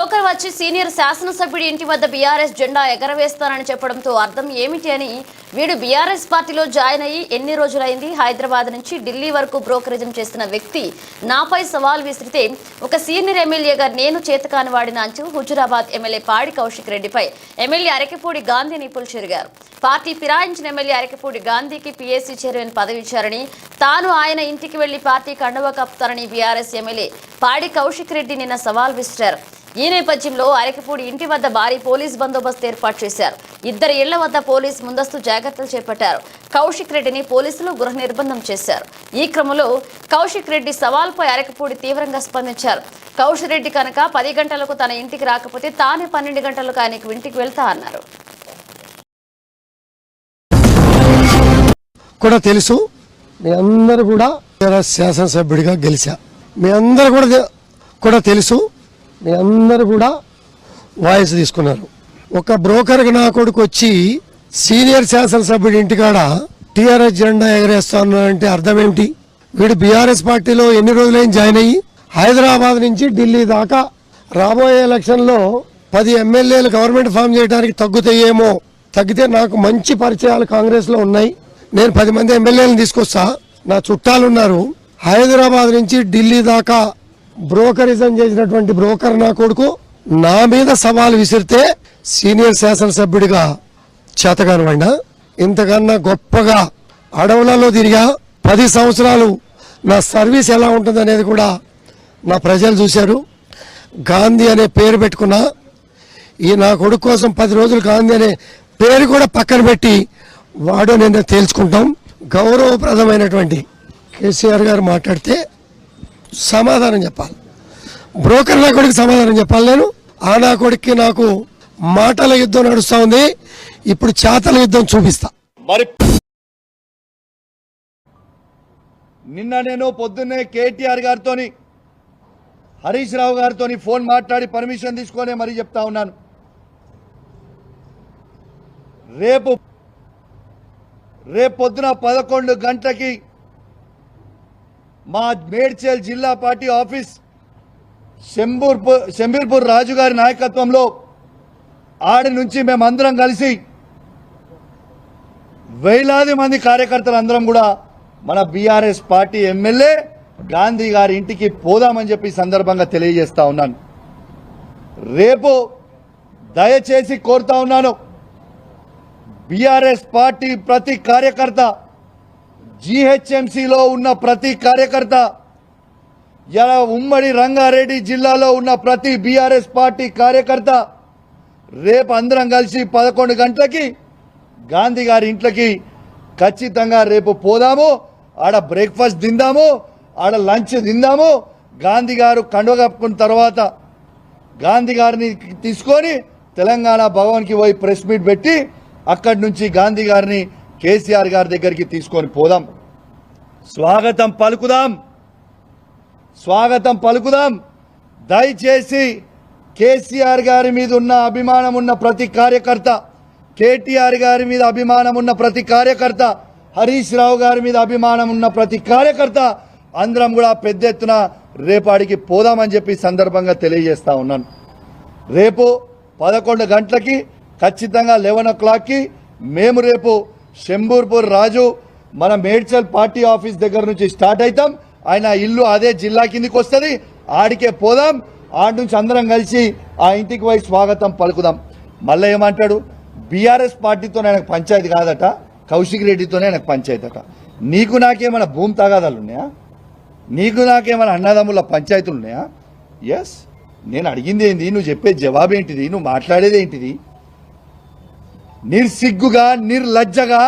Broker వచ్చి senior శాసనసభ్యుడి ఇంటి వద్ద బీఆర్ఎస్ జెండా ఎగరవేస్తానని చెప్పడంతో అర్థం ఏమిటి అని వీడు బీఆర్ఎస్ పార్టీలో జాయిన్ అయ్యి ఎన్ని రోజులైంది? హైదరాబాద్ నుంచి ఢిల్లీ వరకు బ్రోకరిజం చేసిన వ్యక్తి నాపై సవాల్ విసిరితే ఒక సీనియర్ ఎమ్మెల్యేగా నేను చేతకాని వాడిన అంటూ హుజురాబాద్ ఎమ్మెల్యే పాడి కౌశిక్ రెడ్డిపై ఎమ్మెల్యే అరకెపూడి గాంధీ నిప్పులు చెరిగారు. పార్టీ ఫిరాయించిన ఎమ్మెల్యే అరకెపూడి గాంధీకి పీఏసీ చైర్మన్ పదవి ఇచ్చారని, తాను ఆయన ఇంటికి వెళ్లి పార్టీ కండువా కప్పుతారని బీఆర్ఎస్ ఎమ్మెల్యే పాడి కౌశిక్ రెడ్డి నిన్న సవాల్ విసిరారు. ఈ నేపథ్యంలో అరకెపూడి ఇంటి వద్ద భారీ పోలీస్ బందోబస్తు ఏర్పాటు చేశారు. ఇద్దరి ఇళ్ల వద్ద పోలీసు ముందస్తు జాగ్రత్తలు చేపట్టారు. కౌశిక్ రెడ్డిని పోలీసులు గృహ నిర్బంధం చేశారు. ఈ క్రమంలో కౌశిక్ రెడ్డి సవాల్పై అరకెపూడి తీవ్రంగా స్పందించారు. కౌశిక్ రెడ్డి కనుక 10 గంటలకు తన ఇంటికి రాకపోతే తానే 12 గంటలకు ఆయనకు ఇంటికి వెళ్తా అన్నారు. కూడా తెలుసు, మీ అందరూ కూడా శాసనసభ్యుడిగా గెలిచా. మీ అందరూ కూడా తెలుసు, మీ అందరూ కూడా వాయిస్ తీసుకున్నారు. ఒక బ్రోకర్ నా కొడుకు వచ్చి సీనియర్ శాసనసభ్యుడి ఇంటికాడ టీఆర్ఎస్ జెండా ఎగరేస్తాను అంటే అర్థం ఏమిటి? వీడు బీఆర్ఎస్ పార్టీలో ఎన్ని రోజులైనా జాయిన్ అయ్యి హైదరాబాద్ నుంచి ఢిల్లీ దాకా రాబోయే ఎలక్షన్లో 10 ఎమ్మెల్యేలు గవర్నమెంట్ ఫామ్ చేయడానికి తగ్గుతాయేమో. తగ్గితే నాకు మంచి పరిచయాలు కాంగ్రెస్ లో ఉన్నాయి. నేను 10 మంది ఎమ్మెల్యేలను తీసుకొస్తా. నా చుట్టాలు ఉన్నారు. హైదరాబాద్ నుంచి ఢిల్లీ దాకా బ్రోకరిజం చేసినటువంటి బ్రోకర్ నా కొడుకు నా మీద సవాల్ విసిరితే సీనియర్ శాసనసభ్యుడిగా చేతగాని వాడినా? ఇంతకన్నా గొప్పగా అడవులలో తిరిగా 10 సంవత్సరాలు నా సర్వీస్ ఎలా ఉంటుంది అనేది కూడా నా ప్రజలు చూశారు. గాంధీ అనే పేరు పెట్టుకున్నా. ఈ నా కొడుకు కోసం 10 రోజులు గాంధీ అనే పేరు కూడా పక్కన పెట్టి వాడు నేను తేల్చుకుంటాం. గౌరవప్రదమైనటువంటి కేసీఆర్ గారు మాట్లాడితే సమాధానం చెప్పాలి. బ్రోకర్ నా కొడుకు సమాధానం చెప్పాలి. నేను ఆ నా కొడుక్కి నాకు మాటల యుద్ధం నడుస్తూ ఉంది. ఇప్పుడు చేతల యుద్ధం చూపిస్తా. మరి నిన్న నేను పొద్దున్నే కేటీఆర్ గారితో హరీష్ రావు గారితో ఫోన్ మాట్లాడి పర్మిషన్ తీసుకొని మరీ చెప్తా ఉన్నాను. రేపు పొద్దున 11 గంటలకి మా మేడ్చల్ జిల్లా పార్టీ ఆఫీస్ శంబీర్పూర్ రాజు గారి నాయకత్వంలో ఆడి నుంచి మేమందరం కలిసి వేలాది మంది కార్యకర్తలు అందరం కూడా మన బీఆర్ఎస్ పార్టీ ఎమ్మెల్యే గాంధీ గారి ఇంటికి పోదామని చెప్పి సందర్భంగా తెలియజేస్తా ఉన్నాను. రేపు దయచేసి కోరుతా ఉన్నాను, బీఆర్ఎస్ పార్టీ ప్రతి కార్యకర్త, జీహెచ్ఎంసీలో ఉన్న ప్రతి కార్యకర్త, ఇలా ఉమ్మడి రంగారెడ్డి జిల్లాలో ఉన్న ప్రతి బీఆర్ఎస్ పార్టీ కార్యకర్త రేపు అందరం కలిసి 11 గంటలకి గాంధీ గారి ఇంట్లోకి ఖచ్చితంగా రేపు పోదాము. ఆడ బ్రేక్ఫాస్ట్ తిందాము, ఆడ లంచ్ తిందాము. గాంధీ గారు కండువ కప్పుకున్న తర్వాత గాంధీ గారిని తీసుకొని తెలంగాణ భవన్కి పోయి ప్రెస్ మీట్ పెట్టి అక్కడి నుంచి గాంధీ గారిని కేసీఆర్ గారి దగ్గరికి తీసుకొని పోదాం. స్వాగతం పలుకుదాం. దయచేసి కేసీఆర్ గారి మీద ఉన్న అభిమానం ఉన్న ప్రతి కార్యకర్త, కేటీఆర్ గారి మీద అభిమానం ఉన్న ప్రతి కార్యకర్త, హరీష్ రావు గారి మీద అభిమానం ఉన్న ప్రతి కార్యకర్త అందరం కూడా పెద్ద ఎత్తున రేపాడికి పోదామని చెప్పి సందర్భంగా తెలియజేస్తా ఉన్నాను. రేపు 11 గంటలకి ఖచ్చితంగా 11 o'clockకి మేము రేపు శంబూర్పూర్ రాజు మన మేడ్చల్ పార్టీ ఆఫీస్ దగ్గర నుంచి స్టార్ట్ అవుతాం. ఆయన ఇల్లు అదే జిల్లా కిందికి వస్తుంది. ఆడికే పోదాం. ఆడి నుంచి అందరం కలిసి ఆ ఇంటికి పోయి స్వాగతం పలుకుదాం. మళ్ళీ ఏమంటాడు, బీఆర్ఎస్ పార్టీతో ఆయనకు పంచాయతీ కాదట, కౌశిక్ రెడ్డితోనే ఆయనకు పంచాయతీ అట. నీకు నాకేమైనా భూమి తగాదాలు ఉన్నాయా? నీకు నాకేమైనా అన్నదమ్ముల పంచాయతీలు ఉన్నాయా? ఎస్, నేను అడిగింది ఏంది, నువ్వు చెప్పే జవాబు ఏంటిది, నువ్వు మాట్లాడేది ఏంటిది? నిర్సిగ్గుగా నిర్లజ్జగా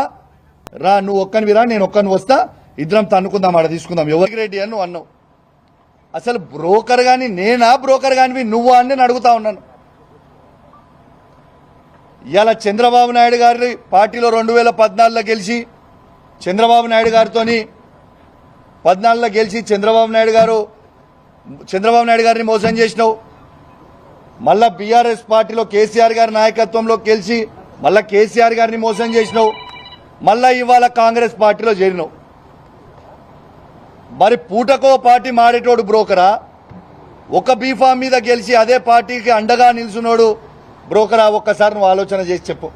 రా, నువ్వు ఒక్కనివి రా, నేను ఒక్కని వస్తా, ఇద్దరం తన్నుకుందాం, ఆడ తీసుకుందాం. ఎవరికి రెడ్డి అని నువ్వు అన్నావు. అసలు బ్రోకర్ గాని నేనా, బ్రోకర్ గానివి నువ్వు అని నేను అడుగుతా ఉన్నాను. ఇవాళ చంద్రబాబు నాయుడు గారి పార్టీలో 2014లో గెలిచి చంద్రబాబు నాయుడు గారితో 14లో గెలిచి చంద్రబాబు నాయుడు గారిని మోసం చేసినావు. మళ్ళా బీఆర్ఎస్ పార్టీలో కేసీఆర్ గారి నాయకత్వంలో గెలిచి మళ్ళా కేసీఆర్ గారిని మోసం చేసినావు. మళ్ళా ఇవాళ కాంగ్రెస్ పార్టీలో చేరినావు. మరి పూటకో పార్టీ మాడేటోడు బ్రోకరా, ఒక బీఫామ్ మీద గెలిచి అదే పార్టీకి అండగా నిల్చున్నాడు బ్రోకరా? ఒక్కసారి నువ్వు ఆలోచన చేసి చెప్పు.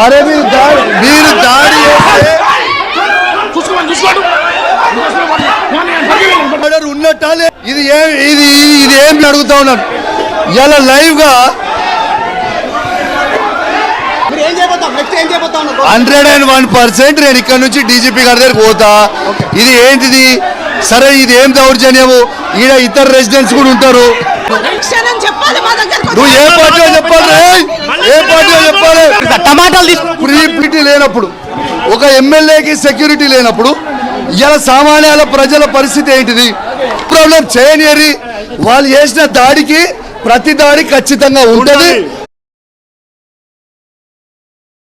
అరే మీరు దాడి ఉన్నట్టు ఇది ఏమి అడుగుతా ఉన్నాను ఇలా లైవ్ గా 101% నేను ఇక్కడ నుంచి డీజీపీ గారి దగ్గర పోతా. ఇది ఏంటిది? సరే ఇది ఏం దౌర్జన్యము? ఈడ ఇతర రెసిడెంట్స్ కూడా ఉంటారు. నువ్వు ఏ పార్టీ చెప్పాలి? ఏ పార్టీ చెప్పాలి? టమాటాలు సెక్యూరిటీ లేనప్పుడు, ఒక ఎమ్మెల్యేకి సెక్యూరిటీ లేనప్పుడు ఇలా సామాన్యాల ప్రజల పరిస్థితి ఏంటిది? ప్రాబ్లం చేయనియరి. వాళ్ళు చేసిన దాడికి ప్రతి దాడి ఖచ్చితంగా ఉంటుంది.